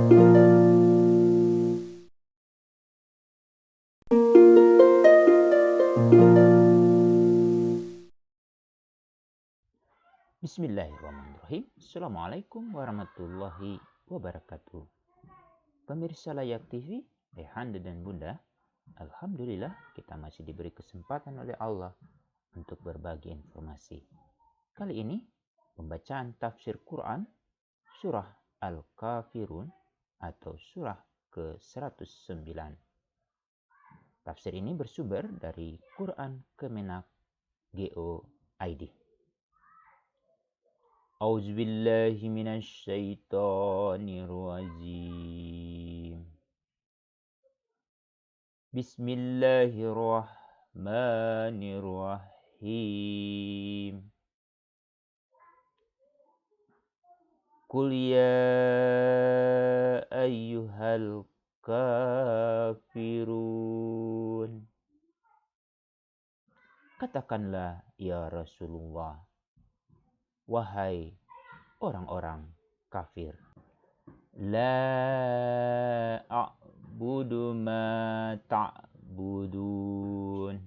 Bismillahirrahmanirrahim. Assalamualaikum warahmatullahi wabarakatuh. Pemirsa Layak TV, Ayahanda dan Bunda, Alhamdulillah kita masih diberi kesempatan oleh Allah untuk berbagi informasi. Kali ini, pembacaan tafsir Quran Surah Al-Kafirun atau Surah ke-109. Tafsir ini bersumber dari Quran Kemenak Go.id. A'udzu billahi minasy syaithanir rajim. Bismillahirrahmanirrahim. Qul ya ayyuhal kafirun. Katakanlah ya Rasulullah, wahai orang-orang kafir. La a'budu ma ta'budun.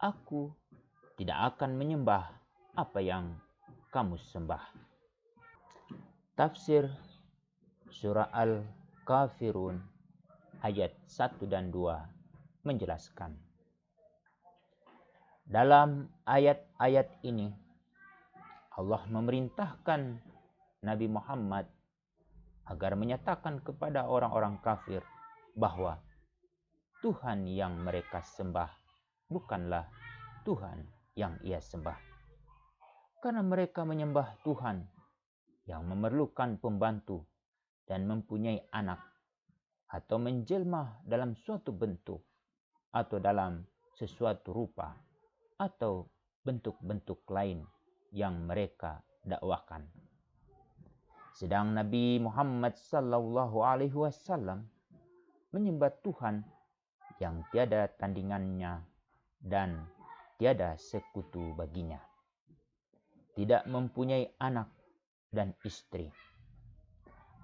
Aku tidak akan menyembah apa yang kamu sembah. Tafsir Surah Al-Kafirun ayat 1 dan 2 menjelaskan. Dalam ayat-ayat ini Allah memerintahkan Nabi Muhammad agar menyatakan kepada orang-orang kafir bahwa Tuhan yang mereka sembah bukanlah Tuhan yang ia sembah. Karena mereka menyembah Tuhan yang memerlukan pembantu dan mempunyai anak atau menjelma dalam suatu bentuk atau dalam sesuatu rupa atau bentuk-bentuk lain yang mereka dakwakan. Sedang Nabi Muhammad sallallahu alaihi wasallam menyembah Tuhan yang tiada tandingannya dan tiada sekutu baginya. Tidak mempunyai anak dan istri.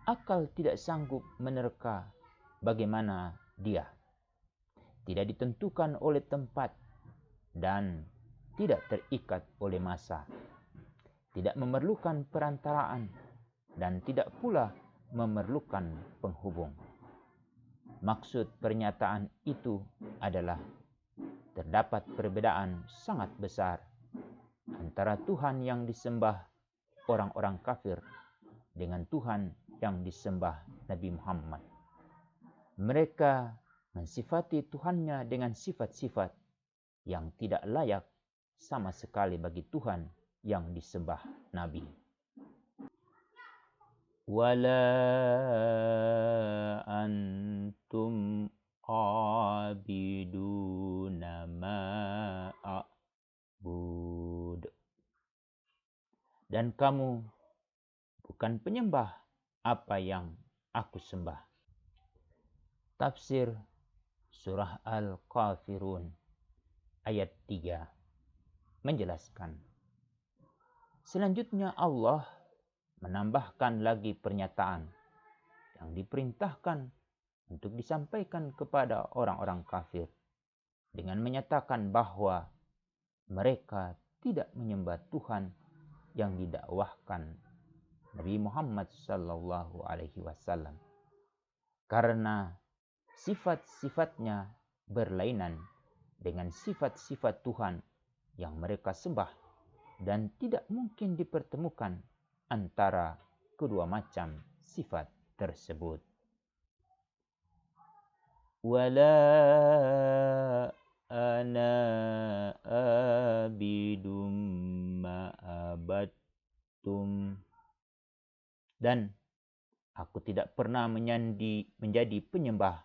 Akal tidak sanggup menerka bagaimana dia. Tidak ditentukan oleh tempat dan tidak terikat oleh masa. Tidak memerlukan perantaraan dan tidak pula memerlukan penghubung. Maksud pernyataan itu adalah terdapat perbedaan sangat besar antara Tuhan yang disembah orang-orang kafir dengan Tuhan yang disembah Nabi Muhammad. Mereka mensifati Tuhannya dengan sifat-sifat yang tidak layak sama sekali bagi Tuhan yang disembah Nabi. Wala antum abiduna ma a'bud. Dan kamu bukan penyembah apa yang aku sembah. Tafsir Surah Al-Kafirun ayat 3 menjelaskan. Selanjutnya Allah menambahkan lagi pernyataan yang diperintahkan untuk disampaikan kepada orang-orang kafir dengan menyatakan bahwa mereka tidak menyembah Tuhan yang didakwahkan Nabi Muhammad sallallahu alaihi wasallam karena sifat-sifatnya berlainan dengan sifat-sifat Tuhan yang mereka sembah dan tidak mungkin dipertemukan antara kedua macam sifat tersebut. Wala ana abidum ma'abattum. Dan aku tidak pernah menjadi penyembah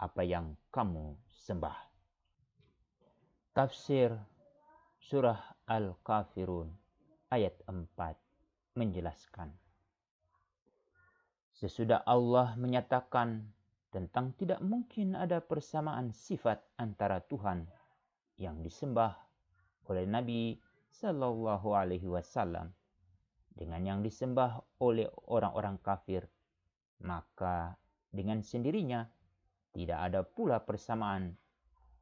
apa yang kamu sembah. Tafsir Surah Al-Kafirun ayat 4 menjelaskan. Sesudah Allah menyatakan tentang tidak mungkin ada persamaan sifat antara Tuhan yang disembah oleh Nabi sallallahu alaihi wasallam dengan yang disembah oleh orang-orang kafir maka dengan sendirinya tidak ada pula persamaan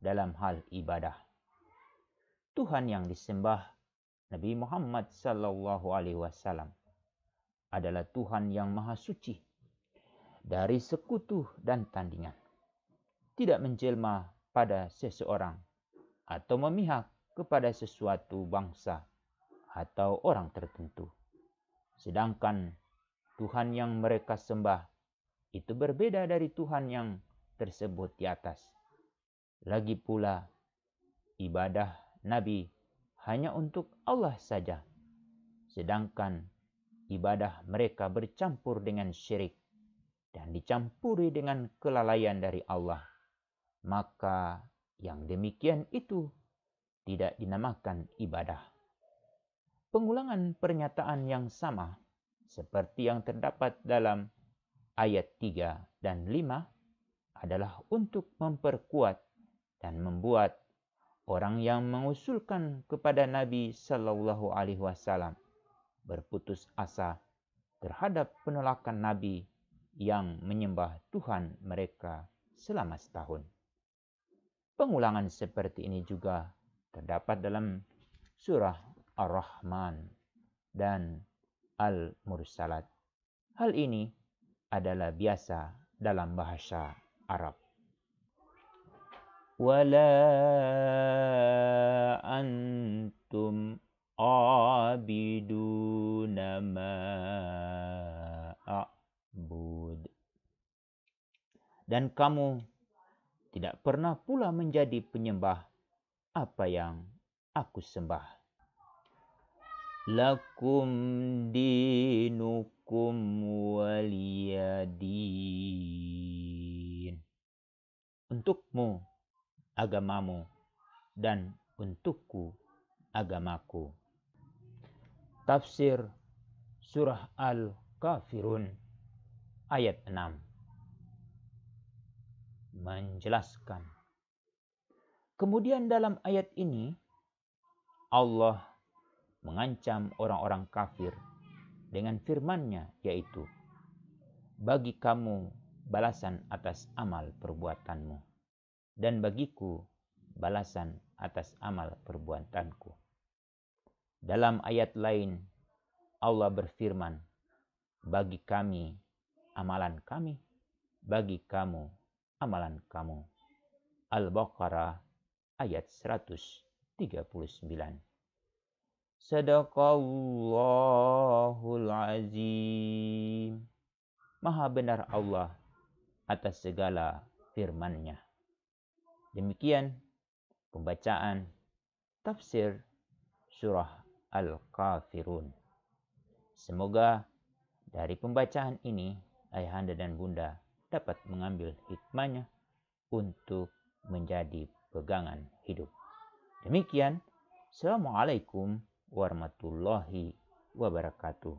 dalam hal ibadah. Tuhan yang disembah Nabi Muhammad SAW adalah Tuhan yang maha suci dari sekutu dan tandingan, tidak menjelma pada seseorang atau memihak kepada sesuatu bangsa atau orang tertentu. Sedangkan Tuhan yang mereka sembah itu berbeda dari Tuhan yang tersebut di atas. Lagi pula, ibadah Nabi hanya untuk Allah saja, sedangkan ibadah mereka bercampur dengan syirik dan dicampuri dengan kelalaian dari Allah. Maka yang demikian itu tidak dinamakan ibadah. Pengulangan pernyataan yang sama seperti yang terdapat dalam ayat 3 dan 5 adalah untuk memperkuat dan membuat orang yang mengusulkan kepada Nabi Shallallahu Alaihi Wasallam berputus asa terhadap penolakan Nabi yang menyembah Tuhan mereka selama setahun. Pengulangan seperti ini juga terdapat dalam surah Ar-Rahman dan Al-Mursalat. Hal ini adalah biasa dalam bahasa Arab. Wala antum abiduna ma a'bud. Dan kamu tidak pernah pula menjadi penyembah apa yang aku sembah. Lakum dinukum waliyadin. Untukmu agamamu dan untukku agamaku. Tafsir surah Al-Kafirun ayat 6 menjelaskan. Kemudian dalam ayat ini Allah mengancam orang-orang kafir dengan firman-Nya, yaitu, bagi kamu balasan atas amal perbuatanmu, dan bagiku balasan atas amal perbuatanku. Dalam ayat lain, Allah berfirman, bagi kami amalan kami, bagi kamu amalan kamu. Al-Baqarah ayat 139. Sadaqallahul azim. Maha benar Allah atas segala firman-Nya. Demikian pembacaan tafsir surah Al-Kafirun. Semoga dari pembacaan ini ayahanda dan bunda dapat mengambil hikmahnya untuk menjadi pegangan hidup. Demikian, Assalamualaikum warahmatullahi wabarakatuh.